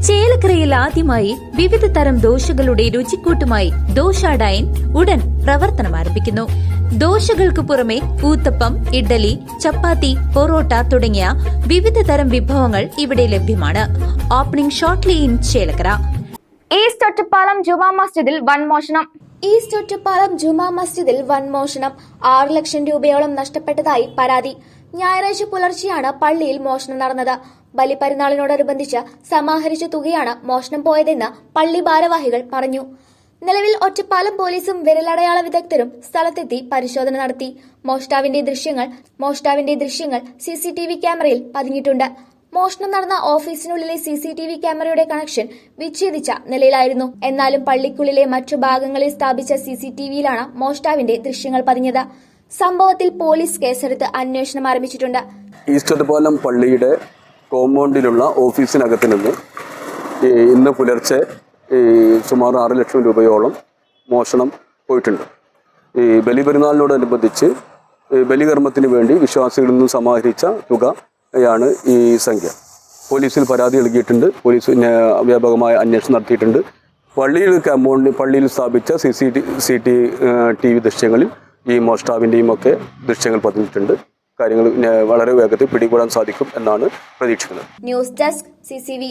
ചേലക്കരയിൽ ആദ്യമായി വിവിധ തരം ദോശകളുടെ രുചിക്കൂട്ടുമായി ദോശ ഡൈൻ ഉടൻ പ്രവർത്തനം ആരംഭിക്കുന്നു. ദോശകൾക്ക് പുറമെ ഊത്തപ്പം, ഇഡ്ഡലി, ചപ്പാത്തി, പൊറോട്ട തുടങ്ങിയ വിവിധ തരം വിഭവങ്ങൾ ഇവിടെ ലഭ്യമാണ്. Opening shortly in Chelakkara. East Ottapalam ജുമാ മസ്ജിദിൽ വൻ മോഷണം. ഈസ്റ്റ് ഒറ്റപ്പാലം ജുമാ മസ്ജിദിൽ വൻ മോഷണം. 6 ലക്ഷം രൂപയോളം നഷ്ടപ്പെട്ടതായി പരാതി. ഞായറാഴ്ച പുലർച്ചെയാണ് പള്ളിയിൽ മോഷണം നടന്നത്. ബലിപെരുന്നാളിനോടനുബന്ധിച്ച് സമാഹരിച്ച തുകയാണ് മോഷണം പോയതെന്ന് പള്ളി ഭാരവാഹികൾ പറഞ്ഞു. നിലവിൽ ഒറ്റപ്പാലം പോലീസും വിരലടയാള വിദഗ്ധരും സ്ഥലത്തെത്തി പരിശോധന നടത്തി. മോഷ്ടാവിന്റെ ദൃശ്യങ്ങൾ CCTV ക്യാമറയിൽ പതിഞ്ഞിട്ടുണ്ട്. മോഷണം നടന്ന ഓഫീസിനുള്ളിലെ CCTV ക്യാമറയുടെ കണക്ഷൻ വിച്ഛേദിച്ച നിലയിലായിരുന്നു. എന്നാലും പള്ളിക്കുള്ളിലെ മറ്റു ഭാഗങ്ങളിൽ സ്ഥാപിച്ച CCTVയിലാണ് മോഷ്ടാവിന്റെ ദൃശ്യങ്ങൾ പതിഞ്ഞത്. സംഭവത്തിൽ പോലീസ് കേസെടുത്ത് അന്വേഷണം ആരംഭിച്ചിട്ടുണ്ട്. ഈസ്റ്റ് ഒറ്റപ്പാലം പള്ളിയുടെ കോമ്പൗണ്ടിലുള്ള ഓഫീസിനകത്ത് നിന്ന് ഇന്ന് പുലർച്ചെ സുമാർ 6 ലക്ഷം രൂപയോളം മോഷണം പോയിട്ടുണ്ട്. ബലിപെരുന്നാളിനോടനുബന്ധിച്ച് ബലികർമ്മത്തിന് വേണ്ടി വിശ്വാസികളിൽ നിന്നും സമാഹരിച്ച തുകയാണ് ഈ സംഖ്യ. പോലീസിൽ പരാതി നൽകിയിട്ടുണ്ട്. പോലീസ് വ്യാപകമായ അന്വേഷണം നടത്തിയിട്ടുണ്ട്. പള്ളിയിൽ സ്ഥാപിച്ച CCTV ദൃശ്യങ്ങളിൽ ഈ മോഷ്ടാവിൻ്റെയും ഒക്കെ ദൃശ്യങ്ങൾ പതിഞ്ഞിട്ടുണ്ട്. കാര്യങ്ങൾ വളരെ വേഗത്തിൽ പിടികൂടാൻ സാധിക്കും എന്നാണ് പ്രതീക്ഷിക്കുന്നത്. News desk CCV.